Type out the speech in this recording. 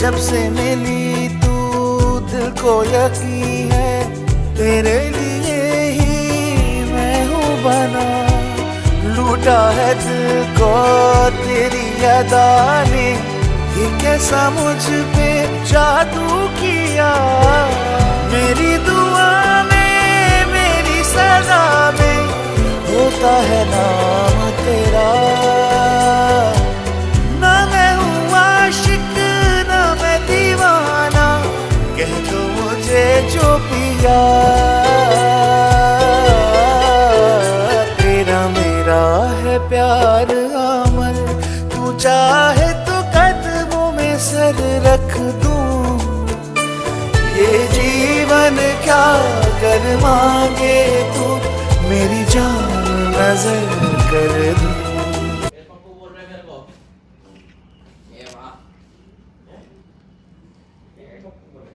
जब से मिली तू दिल को यकीन है तेरे लिए ही मैं हूँ बना। लूटा है दिल को तेरी अदा ने, ये कैसा मुझ पे जादू किया। मेरी दुआ में मेरी सजा में होता है नाम तेरा। ना मैं हूँ आशिक ना मैं दीवाना, कह दो मुझे जो पिया। तेरा मेरा है प्यार अमर, तू चाहे तो कदमों में सर रख दूं। ये जीवन क्या कर मांगे तू, मेरी जान नजर कर दूं।